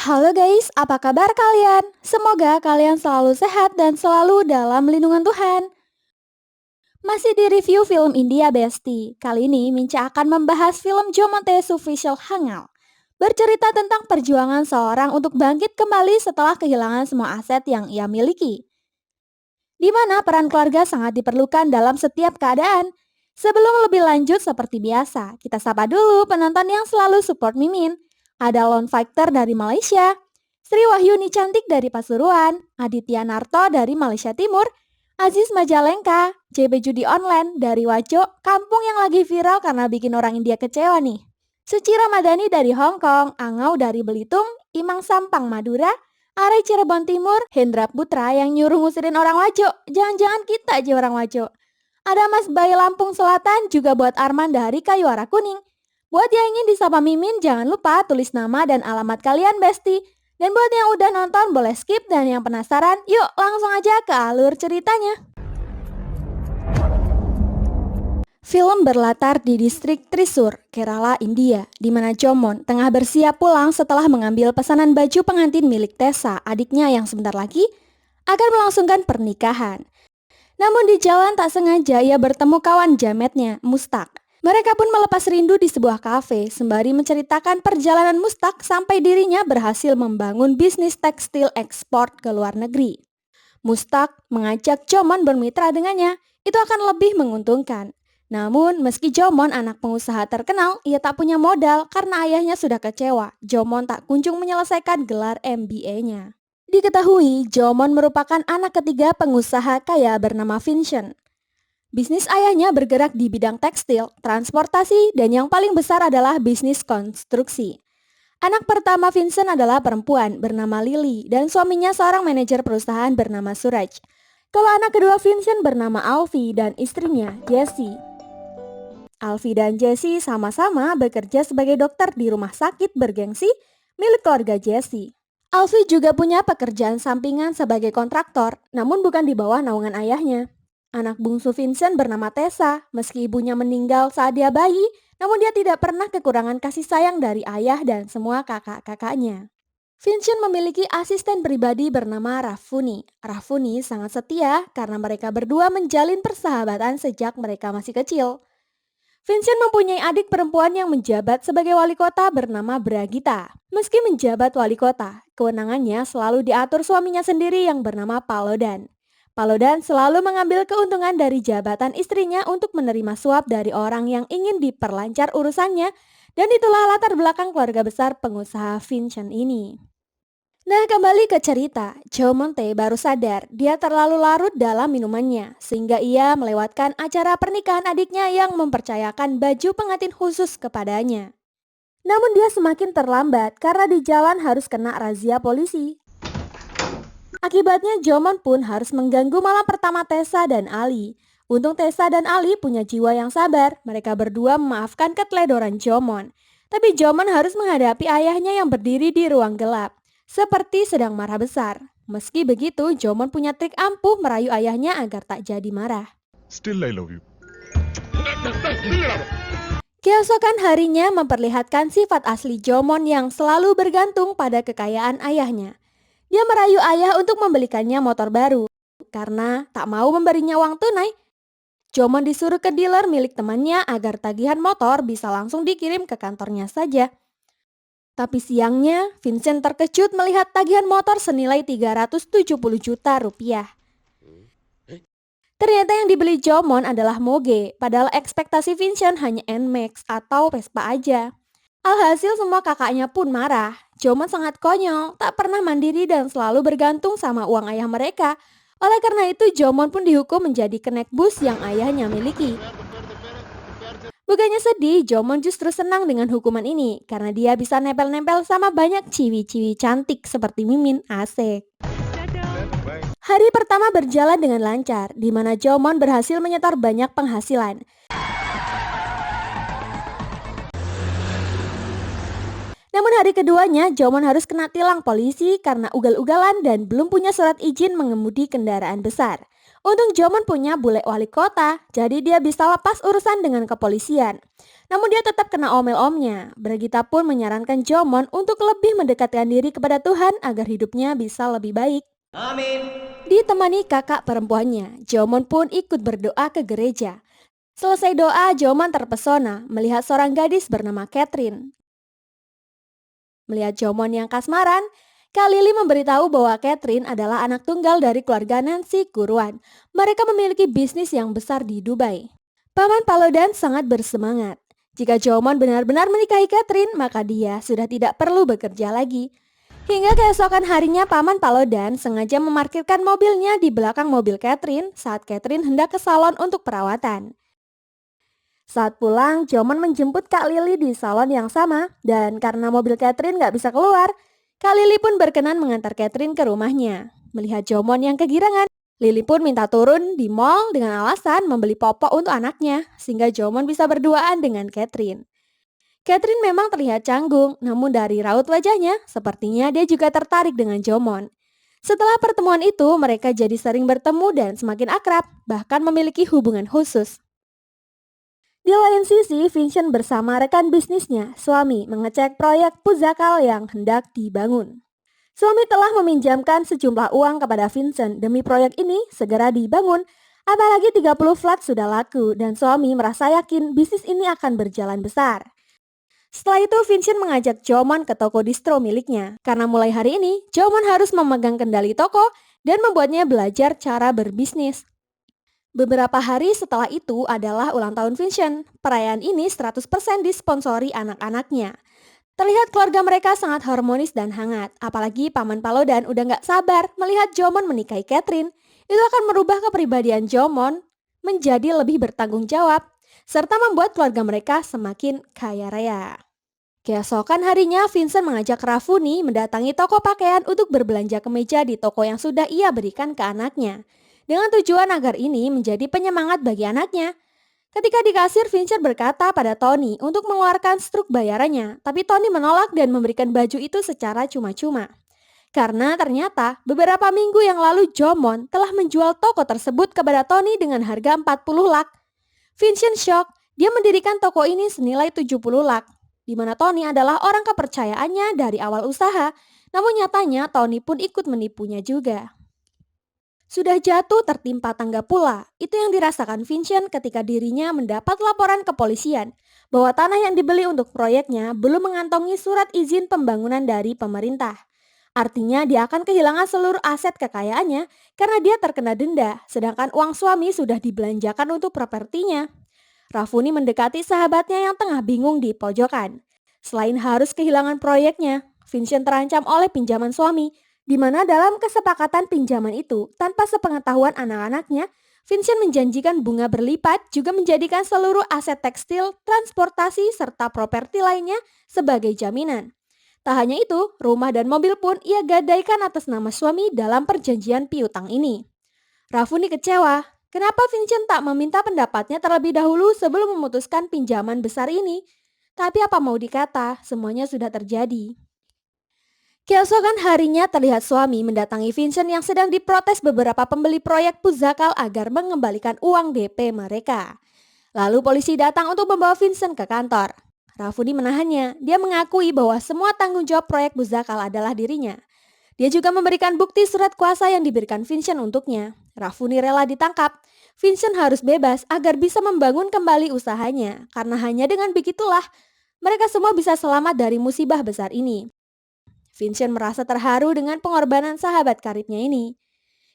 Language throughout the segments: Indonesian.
Halo guys, apa kabar kalian? Semoga kalian selalu sehat dan selalu dalam lindungan Tuhan. Masih di review film India Besti. Kali ini Minca akan membahas film Jomonte Sufficial Hangal. Bercerita tentang perjuangan seorang untuk bangkit kembali setelah kehilangan semua aset yang ia miliki. Di mana peran keluarga sangat diperlukan dalam setiap keadaan. Sebelum lebih lanjut seperti biasa, kita sapa dulu penonton yang selalu support Mimin. Ada Lone Fighter dari Malaysia, Sri Wahyuni Cantik dari Pasuruan, Aditya Narto dari Malaysia Timur, Aziz Majalengka, JB Judi Online dari Wajo, kampung yang lagi viral karena bikin orang India kecewa nih. Suci Ramadhani dari Hong Kong, Angau dari Belitung, Imang Sampang Madura, Are Cirebon Timur, Hendra Putra yang nyuruh ngusirin orang Wajo. Jangan-jangan kita aja orang Wajo. Ada Mas Bayi Lampung Selatan juga buat Arman dari Kayuara Kuning. Buat yang ingin disapa Mimin, jangan lupa tulis nama dan alamat kalian Besti. Dan buat yang udah nonton boleh skip, dan yang penasaran, yuk langsung aja ke alur ceritanya. Film berlatar di distrik Thrissur, Kerala, India, di mana Jomon tengah bersiap pulang setelah mengambil pesanan baju pengantin milik Tessa, adiknya yang sebentar lagi akan melangsungkan pernikahan. Namun di jalan tak sengaja ia bertemu kawan jametnya, Mustak. Mereka pun melepas rindu di sebuah kafe sembari menceritakan perjalanan Mustak sampai dirinya berhasil membangun bisnis tekstil ekspor ke luar negeri. Mustak mengajak Jomon bermitra dengannya, itu akan lebih menguntungkan. Namun meski Jomon anak pengusaha terkenal, ia tak punya modal karena ayahnya sudah kecewa. Jomon tak kunjung menyelesaikan gelar MBA-nya. Diketahui, Jomon merupakan anak ketiga pengusaha kaya bernama Vincent. Bisnis ayahnya bergerak di bidang tekstil, transportasi, dan yang paling besar adalah bisnis konstruksi. Anak pertama Vincent adalah perempuan bernama Lily dan suaminya seorang manajer perusahaan bernama Suraj. Kalau anak kedua Vincent bernama Alfie dan istrinya Jessie. Alfie dan Jessie sama-sama bekerja sebagai dokter di rumah sakit bergengsi milik keluarga Jessie. Alfie juga punya pekerjaan sampingan sebagai kontraktor, namun bukan di bawah naungan ayahnya. Anak bungsu Vincent bernama Tessa, meski ibunya meninggal saat dia bayi, namun dia tidak pernah kekurangan kasih sayang dari ayah dan semua kakak-kakaknya. Vincent memiliki asisten pribadi bernama Rafuni. Rafuni sangat setia karena mereka berdua menjalin persahabatan sejak mereka masih kecil. Vincent mempunyai adik perempuan yang menjabat sebagai wali kota bernama Bragita. Meski menjabat wali kota, kewenangannya selalu diatur suaminya sendiri yang bernama Palodan. Palodan selalu mengambil keuntungan dari jabatan istrinya untuk menerima suap dari orang yang ingin diperlancar urusannya, dan itulah latar belakang keluarga besar pengusaha Vincent ini. Nah, kembali ke cerita, Jomonte baru sadar dia terlalu larut dalam minumannya, sehingga ia melewatkan acara pernikahan adiknya yang mempercayakan baju pengantin khusus kepadanya. Namun dia semakin terlambat karena di jalan harus kena razia polisi. Akibatnya Jomon pun harus mengganggu malam pertama Tessa dan Ali. Untung Tessa dan Ali punya jiwa yang sabar, mereka berdua memaafkan keteledoran Jomon. Tapi Jomon harus menghadapi ayahnya yang berdiri di ruang gelap, seperti sedang marah besar. Meski begitu, Jomon punya trik ampuh merayu ayahnya agar tak jadi marah. Still I love you. Keesokan harinya memperlihatkan sifat asli Jomon yang selalu bergantung pada kekayaan ayahnya. Dia merayu ayah untuk membelikannya motor baru. Karena tak mau memberinya uang tunai, Jomon disuruh ke dealer milik temannya agar tagihan motor bisa langsung dikirim ke kantornya saja. Tapi siangnya, Vincent terkejut melihat tagihan motor senilai 370 juta rupiah. Ternyata yang dibeli Jomon adalah Moge, padahal ekspektasi Vincent hanya NMAX atau Vespa aja. Alhasil semua kakaknya pun marah. Jomon sangat konyol, tak pernah mandiri dan selalu bergantung sama uang ayah mereka. Oleh karena itu Jomon pun dihukum menjadi kenek bus yang ayahnya miliki. Bukannya sedih, Jomon justru senang dengan hukuman ini karena dia bisa nempel-nempel sama banyak ciwi-ciwi cantik seperti Mimin. Asik. Hari pertama berjalan dengan lancar, di mana Jomon berhasil menyetor banyak penghasilan. Namun hari keduanya, Jomon harus kena tilang polisi karena ugal-ugalan dan belum punya surat izin mengemudi kendaraan besar. Untung Jomon punya bule wali kota, jadi dia bisa lepas urusan dengan kepolisian. Namun dia tetap kena omel-omnya. Bragita pun menyarankan Jomon untuk lebih mendekatkan diri kepada Tuhan agar hidupnya bisa lebih baik. Amin. Ditemani kakak perempuannya, Jomon pun ikut berdoa ke gereja. Selesai doa, Jomon terpesona melihat seorang gadis bernama Catherine. Melihat Jomon yang kasmaran, Kak Lili memberitahu bahwa Catherine adalah anak tunggal dari keluarga Nancy Guruan. Mereka memiliki bisnis yang besar di Dubai. Paman Paludan sangat bersemangat. Jika Jomon benar-benar menikahi Catherine, maka dia sudah tidak perlu bekerja lagi. Hingga keesokan harinya Paman Paludan sengaja memarkirkan mobilnya di belakang mobil Catherine saat Catherine hendak ke salon untuk perawatan. Saat pulang, Jomon menjemput Kak Lili di salon yang sama dan karena mobil Catherine gak bisa keluar, Kak Lili pun berkenan mengantar Catherine ke rumahnya. Melihat Jomon yang kegirangan, Lili pun minta turun di mall dengan alasan membeli popok untuk anaknya sehingga Jomon bisa berduaan dengan Catherine. Catherine memang terlihat canggung, namun dari raut wajahnya, sepertinya dia juga tertarik dengan Jomon. Setelah pertemuan itu, mereka jadi sering bertemu dan semakin akrab, bahkan memiliki hubungan khusus. Di lain sisi, Vincent bersama rekan bisnisnya, Suami, mengecek proyek Puzakal yang hendak dibangun. Suami telah meminjamkan sejumlah uang kepada Vincent demi proyek ini segera dibangun, apalagi 30 flat sudah laku dan Suami merasa yakin bisnis ini akan berjalan besar. Setelah itu, Vincent mengajak Jomon ke toko distro miliknya, karena mulai hari ini, Jomon harus memegang kendali toko dan membuatnya belajar cara berbisnis. Beberapa hari setelah itu adalah ulang tahun Vincent. Perayaan ini 100% disponsori anak-anaknya. Terlihat keluarga mereka sangat harmonis dan hangat. Apalagi Paman Paludan udah gak sabar melihat Jomon menikahi Catherine. Itu akan merubah kepribadian Jomon menjadi lebih bertanggung jawab, serta membuat keluarga mereka semakin kaya raya. Keesokan harinya, Vincent mengajak Rafuni mendatangi toko pakaian untuk berbelanja kemeja di toko yang sudah ia berikan ke anaknya, dengan tujuan agar ini menjadi penyemangat bagi anaknya. Ketika di kasir, Vincent berkata pada Tony untuk mengeluarkan struk bayarannya, tapi Tony menolak dan memberikan baju itu secara cuma-cuma. Karena ternyata beberapa minggu yang lalu Jomon telah menjual toko tersebut kepada Tony dengan harga 40 lak. Vincent shock, dia mendirikan toko ini senilai 70 lak, di mana Tony adalah orang kepercayaannya dari awal usaha, namun nyatanya Tony pun ikut menipunya juga. Sudah jatuh tertimpa tangga pula, itu yang dirasakan Vincent ketika dirinya mendapat laporan kepolisian bahwa tanah yang dibeli untuk proyeknya belum mengantongi surat izin pembangunan dari pemerintah. Artinya dia akan kehilangan seluruh aset kekayaannya karena dia terkena denda, sedangkan uang suami sudah dibelanjakan untuk propertinya. Rafuni mendekati sahabatnya yang tengah bingung di pojokan. Selain harus kehilangan proyeknya, Vincent terancam oleh pinjaman suami, di mana dalam kesepakatan pinjaman itu, tanpa sepengetahuan anak-anaknya, Vincent menjanjikan bunga berlipat juga menjadikan seluruh aset tekstil, transportasi, serta properti lainnya sebagai jaminan. Tak hanya itu, rumah dan mobil pun ia gadaikan atas nama suami dalam perjanjian piutang ini. Rafuni kecewa. Kenapa Vincent tak meminta pendapatnya terlebih dahulu sebelum memutuskan pinjaman besar ini? Tapi apa mau dikata, semuanya sudah terjadi. Keesokan harinya terlihat suami mendatangi Vincent yang sedang diprotes beberapa pembeli proyek Puzakal agar mengembalikan uang DP mereka. Lalu polisi datang untuk membawa Vincent ke kantor. Rafuni menahannya, dia mengakui bahwa semua tanggung jawab proyek Puzakal adalah dirinya. Dia juga memberikan bukti surat kuasa yang diberikan Vincent untuknya. Rafuni rela ditangkap. Vincent harus bebas agar bisa membangun kembali usahanya, karena hanya dengan begitulah mereka semua bisa selamat dari musibah besar ini. Vincent merasa terharu dengan pengorbanan sahabat karibnya ini.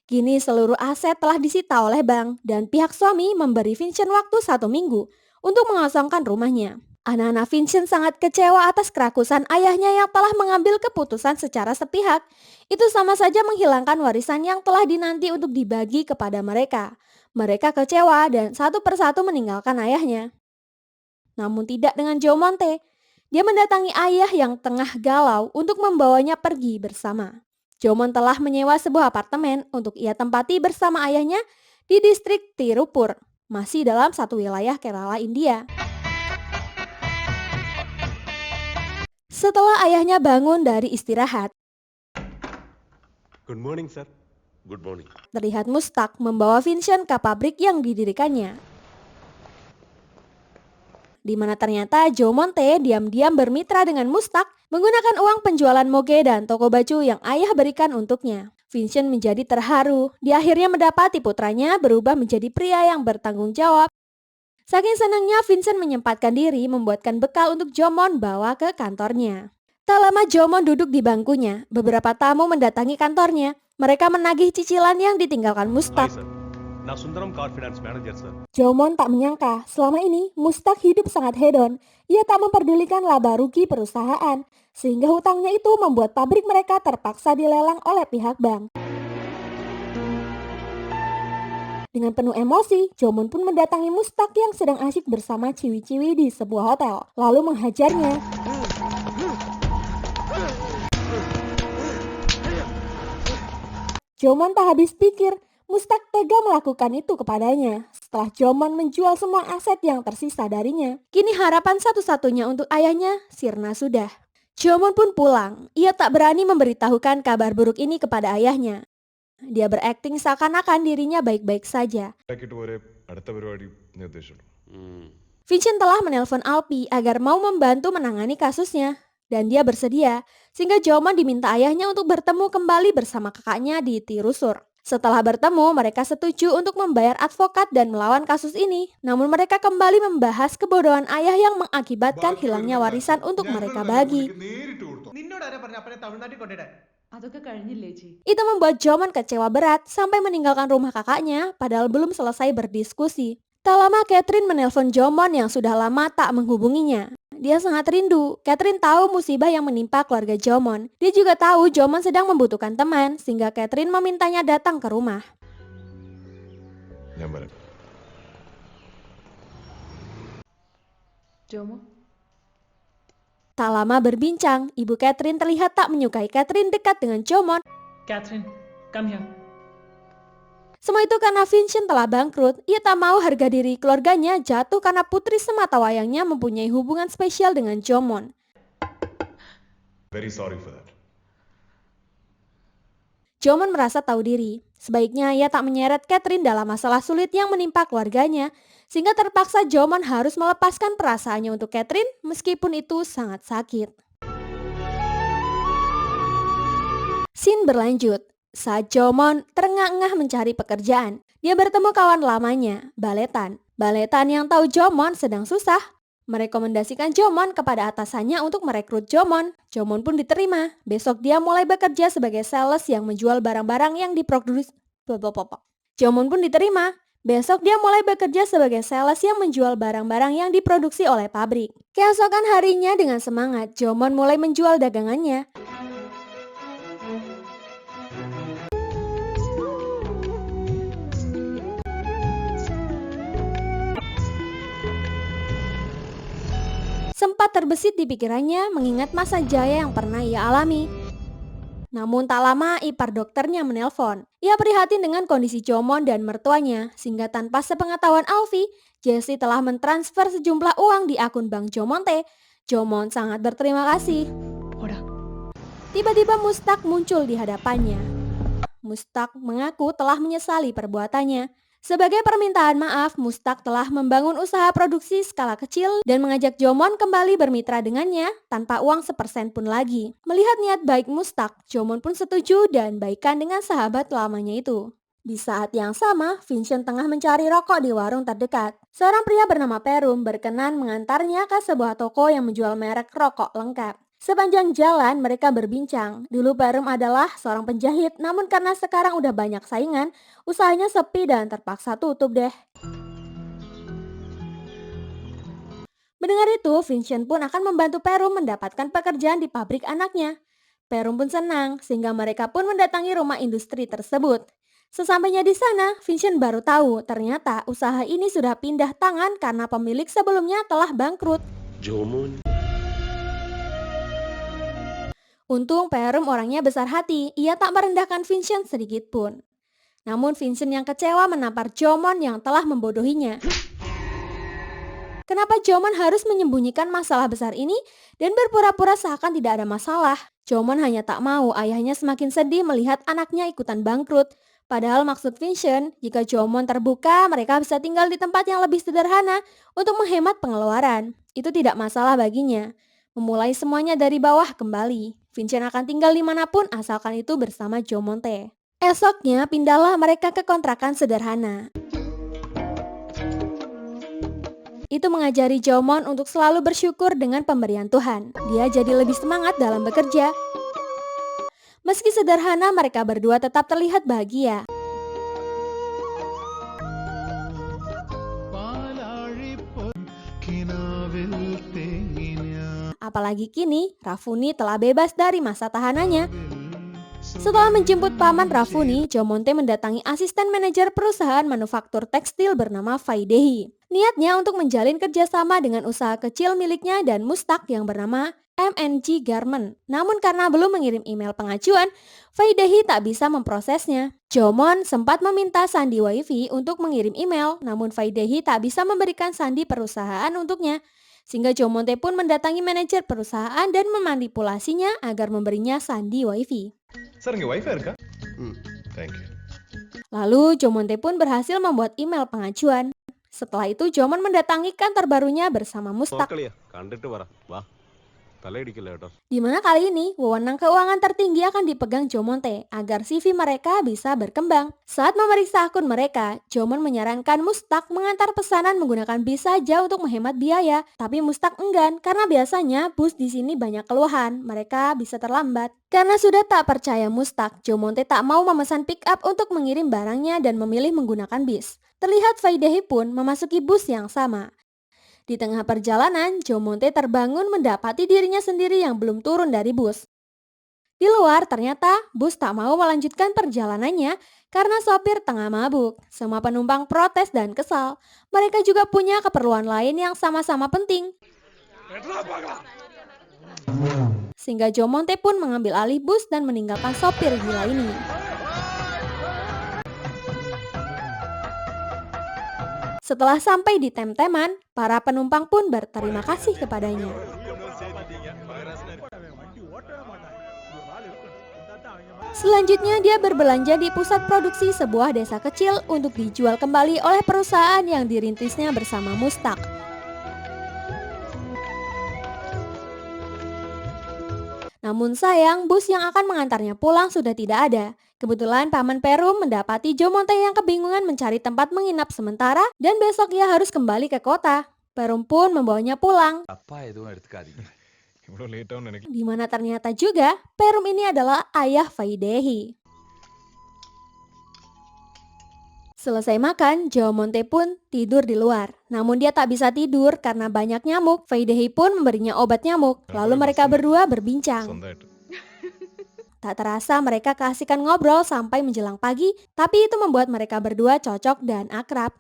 Kini seluruh aset telah disita oleh bank dan pihak suami memberi Vincent waktu 1 minggu untuk mengosongkan rumahnya. Anak-anak Vincent sangat kecewa atas kerakusan ayahnya yang telah mengambil keputusan secara sepihak. Itu sama saja menghilangkan warisan yang telah dinanti untuk dibagi kepada mereka. Mereka kecewa dan satu persatu meninggalkan ayahnya. Namun tidak dengan Jomonte. Dia mendatangi ayah yang tengah galau untuk membawanya pergi bersama. Jomon telah menyewa sebuah apartemen untuk ia tempati bersama ayahnya di distrik Tirupur, masih dalam satu wilayah Kerala, India. Setelah ayahnya bangun dari istirahat, Good morning, sir. Good morning. terlihat Mustaq membawa Vincent ke pabrik yang didirikannya. di mana ternyata Jomon Tae diam-diam bermitra dengan Mustak menggunakan uang penjualan moge dan toko baju yang ayah berikan untuknya. Vincent menjadi terharu, dia akhirnya mendapati putranya berubah menjadi pria yang bertanggung jawab. Saking senangnya, Vincent menyempatkan diri membuatkan bekal untuk Jomon bawa ke kantornya. Tak lama Jomon duduk di bangkunya, beberapa tamu mendatangi kantornya. Mereka menagih cicilan yang ditinggalkan Mustak. Hi, sir. నా Sundaram car finance manager sir. Jomon tak menyangka selama ini Mustak hidup sangat hedon. Ia tak memperdulikan laba rugi perusahaan, sehingga hutangnya itu membuat pabrik mereka terpaksa dilelang oleh pihak bank. Dengan penuh emosi, Jomon pun mendatangi Mustak yang sedang asyik bersama ciwi-ciwi di sebuah hotel, lalu menghajarnya. Jomon tak habis pikir, Mustak tega melakukan itu kepadanya. Setelah Jomon menjual semua aset yang tersisa darinya, kini harapan satu-satunya untuk ayahnya sirna sudah. Jomon pun pulang. Ia tak berani memberitahukan kabar buruk ini kepada ayahnya. Dia berakting seakan-akan dirinya baik-baik saja. Vincent telah menelpon Alpi agar mau membantu menangani kasusnya. Dan dia bersedia, sehingga Jomon diminta ayahnya untuk bertemu kembali bersama kakaknya di Tirusur. Setelah bertemu, mereka setuju untuk membayar advokat dan melawan kasus ini. Namun mereka kembali membahas kebodohan ayah yang mengakibatkan hilangnya warisan untuk mereka bagi. Itu membuat Jomon kecewa berat sampai meninggalkan rumah kakaknya padahal belum selesai berdiskusi. Tak lama Catherine menelpon Jomon yang sudah lama tak menghubunginya. Dia sangat rindu. Catherine tahu musibah yang menimpa keluarga Jomon. Dia juga tahu Jomon sedang membutuhkan teman, sehingga Catherine memintanya datang ke rumah. Jomo? Tak lama berbincang, ibu Catherine terlihat tak menyukai Catherine dekat dengan Jomon. Catherine, come here. Semua itu karena Vincent telah bangkrut. Ia tak mau harga diri keluarganya jatuh karena putri semata wayangnya mempunyai hubungan spesial dengan Jomon. Very sorry for that. Jomon merasa tahu diri. Sebaiknya ia tak menyeret Catherine dalam masalah sulit yang menimpa keluarganya, sehingga terpaksa Jomon harus melepaskan perasaannya untuk Catherine meskipun itu sangat sakit. Scene berlanjut. Saat Jomon terengah-engah mencari pekerjaan, dia bertemu kawan lamanya, Baletan. Baletan yang tahu Jomon sedang susah, merekomendasikan Jomon kepada atasannya untuk merekrut Jomon. Jomon pun diterima. Besok dia mulai bekerja sebagai sales yang menjual barang-barang yang diproduksi. Jomon pun diterima. Besok dia mulai bekerja sebagai sales yang menjual barang-barang yang diproduksi oleh pabrik. Keesokan harinya dengan semangat, Jomon mulai menjual dagangannya. Sempat terbesit di pikirannya mengingat masa jaya yang pernah ia alami. Namun tak lama ipar dokternya menelpon. Ia prihatin dengan kondisi Jomon dan mertuanya, sehingga tanpa sepengetahuan Alfi, Jessie telah mentransfer sejumlah uang di akun bank Jomon Tae. Jomon sangat berterima kasih. Tiba-tiba Mustak muncul di hadapannya. Mustak mengaku telah menyesali perbuatannya. Sebagai permintaan maaf, Mustak telah membangun usaha produksi skala kecil dan mengajak Jomon kembali bermitra dengannya tanpa uang sepersen pun lagi. Melihat niat baik Mustak, Jomon pun setuju dan baikan dengan sahabat lamanya itu. Di saat yang sama, Vincent tengah mencari rokok di warung terdekat. Seorang pria bernama Perum berkenan mengantarnya ke sebuah toko yang menjual merek rokok lengkap. Sepanjang jalan mereka berbincang. Dulu Perum adalah seorang penjahit, namun karena sekarang udah banyak saingan, usahanya sepi dan terpaksa tutup deh. Mendengar itu, Vincent pun akan membantu Perum mendapatkan pekerjaan di pabrik anaknya. Perum pun senang, sehingga mereka pun mendatangi rumah industri tersebut. Sesampainya di sana, Vincent baru tahu ternyata usaha ini sudah pindah tangan karena pemilik sebelumnya telah bangkrut. Jomon. Untung Perum orangnya besar hati, ia tak merendahkan Vincent sedikit pun. Namun Vincent yang kecewa menampar Jomon yang telah membodohinya. Kenapa Jomon harus menyembunyikan masalah besar ini dan berpura-pura seakan tidak ada masalah? Jomon hanya tak mau ayahnya semakin sedih melihat anaknya ikutan bangkrut. Padahal maksud Vincent, jika Jomon terbuka, mereka bisa tinggal di tempat yang lebih sederhana untuk menghemat pengeluaran. Itu tidak masalah baginya. Memulai semuanya dari bawah kembali. Vincent akan tinggal dimanapun asalkan itu bersama Jomonte. Esoknya pindahlah mereka ke kontrakan sederhana. Itu mengajari Jomon untuk selalu bersyukur dengan pemberian Tuhan. Dia jadi lebih semangat dalam bekerja. Meski sederhana, mereka berdua tetap terlihat bahagia. Apalagi kini, Rafuni telah bebas dari masa tahanannya. Setelah menjemput paman Rafuni, Jomonte mendatangi asisten manajer perusahaan manufaktur tekstil bernama Faidehi. Niatnya untuk menjalin kerjasama dengan usaha kecil miliknya dan Mustak yang bernama MNG Garment. Namun karena belum mengirim email pengajuan, Faidehi tak bisa memprosesnya. Jomon sempat meminta sandi wifi untuk mengirim email, namun Faidehi tak bisa memberikan sandi perusahaan untuknya. Sehingga Jomonte pun mendatangi manajer perusahaan dan memanipulasinya agar memberinya sandi wifi. Sir, inge wifi irka? Thank you. Lalu Jomonte pun berhasil membuat email pengajuan. Setelah itu Jomon mendatangi kantor barunya bersama Mustak. Nokkaliya, kandittu vara. Vah. Taleidikilla. Di mana kali ini wewenang keuangan tertinggi akan dipegang Jomonte agar CV mereka bisa berkembang. Saat memeriksa akun mereka, Jomon menyarankan Mustak mengantar pesanan menggunakan bis saja untuk menghemat biaya. Tapi Mustak enggan karena biasanya bus di sini banyak keluhan, mereka bisa terlambat. Karena sudah tak percaya Mustak, Jomonte tak mau memesan pick up untuk mengirim barangnya dan memilih menggunakan bis. Terlihat Faidehi pun memasuki bus yang sama. Di tengah perjalanan, Jomonte terbangun mendapati dirinya sendiri yang belum turun dari bus. Di luar, ternyata bus tak mau melanjutkan perjalanannya karena sopir tengah mabuk. Semua penumpang protes dan kesal. Mereka juga punya keperluan lain yang sama-sama penting. Sehingga Jomonte pun mengambil alih bus dan meninggalkan sopir gila ini. Setelah sampai di Temteman, para penumpang pun berterima kasih kepadanya. Selanjutnya dia berbelanja di pusat produksi sebuah desa kecil untuk dijual kembali oleh perusahaan yang dirintisnya bersama Mustak. Namun sayang, bus yang akan mengantarnya pulang sudah tidak ada. Kebetulan Paman Perum mendapati Jomonte yang kebingungan mencari tempat menginap sementara dan besok ia harus kembali ke kota. Perum pun membawanya pulang. Di mana ternyata juga Perum ini adalah ayah Faidehi. Selesai makan, Jomonte pun tidur di luar. Namun dia tak bisa tidur karena banyak nyamuk. Faidehi pun memberinya obat nyamuk. Lalu mereka berdua berbincang. Tak terasa mereka keasikan ngobrol sampai menjelang pagi, tapi itu membuat mereka berdua cocok dan akrab.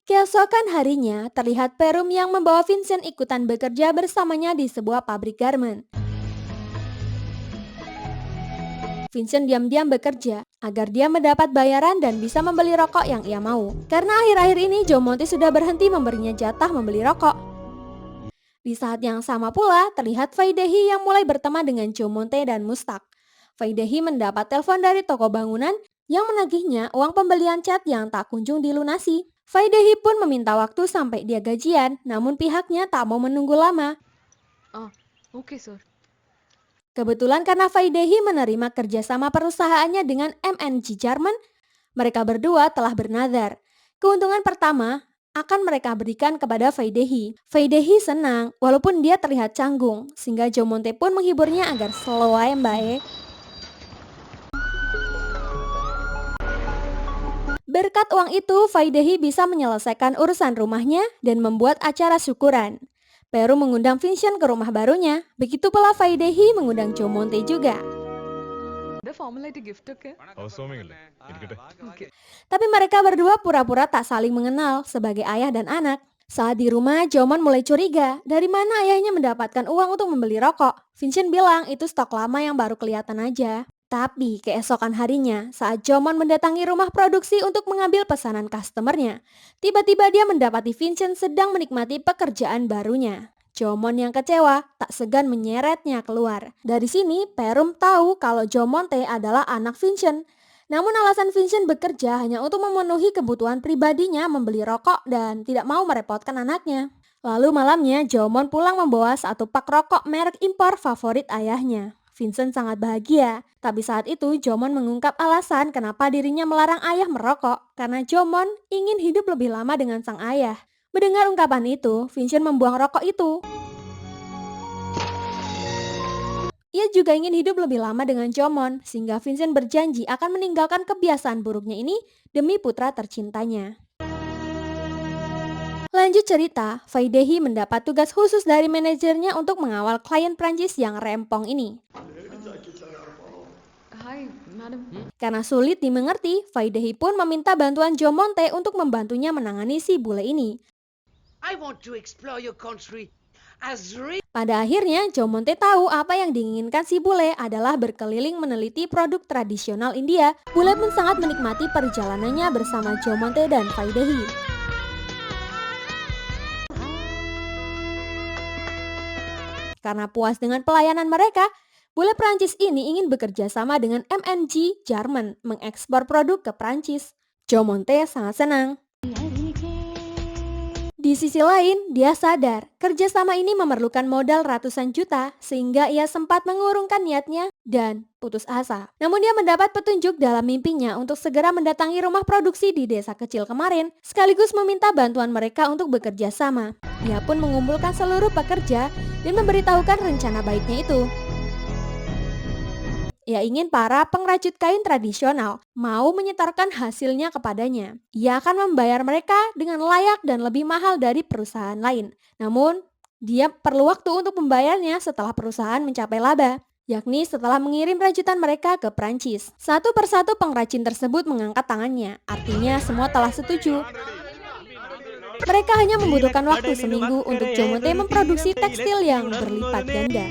Keesokan harinya, terlihat Perum yang membawa Vincent ikutan bekerja bersamanya di sebuah pabrik garment. Vincent diam-diam bekerja agar dia mendapat bayaran dan bisa membeli rokok yang ia mau. Karena akhir-akhir ini Jomonte sudah berhenti memberinya jatah membeli rokok. Di saat yang sama pula terlihat Faidehi yang mulai berteman dengan Jomonte dan Mustak. Faidehi mendapat telepon dari toko bangunan yang menagihnya uang pembelian cat yang tak kunjung dilunasi. Faidehi pun meminta waktu sampai dia gajian, namun pihaknya tak mau menunggu lama. Oke, sir. Kebetulan karena Faidehi menerima kerjasama perusahaannya dengan MNG Garment, mereka berdua telah bernadar. Keuntungan pertama akan mereka berikan kepada Faidehi. Faidehi senang walaupun dia terlihat canggung, sehingga Jomonte pun menghiburnya agar slow aja mbak. Berkat uang itu, Faidehi bisa menyelesaikan urusan rumahnya dan membuat acara syukuran. Perum mengundang Vincent ke rumah barunya, begitu pula Faidehi mengundang Jomonte juga. Tapi mereka berdua pura-pura tak saling mengenal sebagai ayah dan anak. Saat di rumah, Jomon mulai curiga dari mana ayahnya mendapatkan uang untuk membeli rokok. Vincent bilang itu stok lama yang baru kelihatan aja. Tapi keesokan harinya, saat Jomon mendatangi rumah produksi untuk mengambil pesanan customernya, tiba-tiba dia mendapati Vincent sedang menikmati pekerjaan barunya. Jomon yang kecewa tak segan menyeretnya keluar. Dari sini, Perum tahu kalau Jomonte adalah anak Vincent. Namun alasan Vincent bekerja hanya untuk memenuhi kebutuhan pribadinya membeli rokok dan tidak mau merepotkan anaknya. Lalu malamnya, Jomon pulang membawa satu pak rokok merek impor favorit ayahnya. Vincent sangat bahagia, tapi saat itu Jomon mengungkap alasan kenapa dirinya melarang ayah merokok, karena Jomon ingin hidup lebih lama dengan sang ayah. Mendengar ungkapan itu, Vincent membuang rokok itu. Ia juga ingin hidup lebih lama dengan Jomon, sehingga Vincent berjanji akan meninggalkan kebiasaan buruknya ini demi putra tercintanya. Lanjut cerita, Faidehi mendapat tugas khusus dari manajernya untuk mengawal klien Prancis yang rempong ini. Hi, madam. Karena sulit dimengerti, Faidehi pun meminta bantuan Jomonte untuk membantunya menangani si bule ini. I want to explore your country as real. Pada akhirnya, Jomonte tahu apa yang diinginkan si bule adalah berkeliling meneliti produk tradisional India. Bule pun sangat menikmati perjalanannya bersama Jomonte dan Faidehi. Karena puas dengan pelayanan mereka, bule Prancis ini ingin bekerja sama dengan MNG Jerman mengekspor produk ke Prancis. Jomonte sangat senang. Di sisi lain, dia sadar kerjasama ini memerlukan modal ratusan juta sehingga ia sempat mengurungkan niatnya dan putus asa. Namun dia mendapat petunjuk dalam mimpinya untuk segera mendatangi rumah produksi di desa kecil kemarin sekaligus meminta bantuan mereka untuk bekerja sama. Ia pun mengumpulkan seluruh pekerja dan memberitahukan rencana baiknya itu. Ia ingin para pengrajut kain tradisional mau menyetorkan hasilnya kepadanya. Ia akan membayar mereka dengan layak dan lebih mahal dari perusahaan lain. Namun, dia perlu waktu untuk membayarnya setelah perusahaan mencapai laba, yakni setelah mengirim rajutan mereka ke Prancis. Satu persatu pengrajin tersebut mengangkat tangannya, artinya semua telah setuju. Mereka hanya membutuhkan waktu seminggu untuk Jomonte memproduksi tekstil yang berlipat ganda.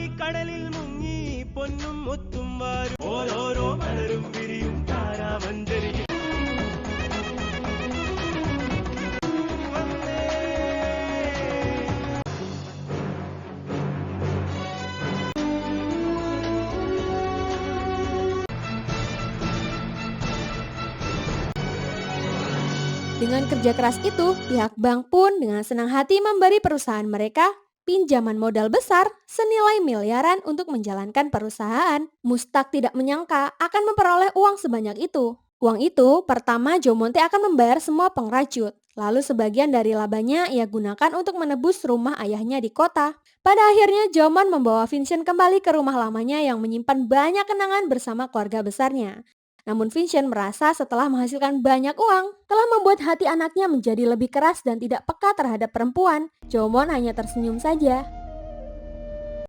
Dengan kerja keras itu, pihak bank pun dengan senang hati memberi perusahaan mereka pinjaman modal besar senilai miliaran untuk menjalankan perusahaan. Mustak tidak menyangka akan memperoleh uang sebanyak itu. Uang itu pertama Jomonte akan membayar semua pengrajut. Lalu sebagian dari labanya ia gunakan untuk menebus rumah ayahnya di kota. Pada akhirnya Jomon membawa Vincent kembali ke rumah lamanya yang menyimpan banyak kenangan bersama keluarga besarnya. Namun Vincent merasa setelah menghasilkan banyak uang, telah membuat hati anaknya menjadi lebih keras dan tidak peka terhadap perempuan. Jomon hanya tersenyum saja.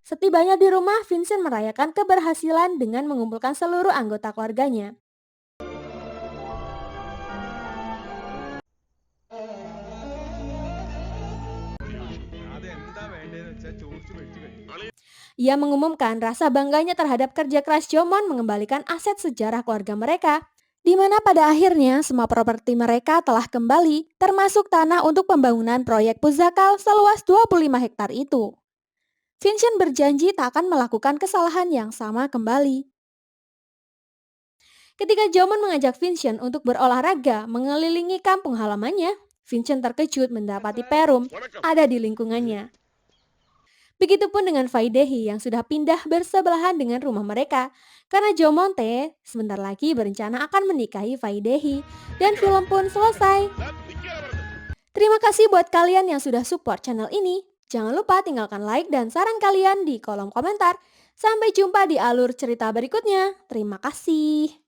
Setibanya di rumah, Vincent merayakan keberhasilan dengan mengumpulkan seluruh anggota keluarganya. Ia mengumumkan rasa bangganya terhadap kerja keras Jomon mengembalikan aset sejarah keluarga mereka, di mana pada akhirnya semua properti mereka telah kembali, termasuk tanah untuk pembangunan proyek Puzakal seluas 25 hektar itu. Vincent berjanji tak akan melakukan kesalahan yang sama kembali. Ketika Jomon mengajak Vincent untuk berolahraga mengelilingi kampung halamannya, Vincent terkejut mendapati Perum ada di lingkungannya. Begitupun dengan Faidehi yang sudah pindah bersebelahan dengan rumah mereka, karena Jomonte sebentar lagi berencana akan menikahi Faidehi, dan film pun selesai. Terima kasih buat kalian yang sudah support channel ini. Jangan lupa tinggalkan like dan saran kalian di kolom komentar. Sampai jumpa di alur cerita berikutnya. Terima kasih.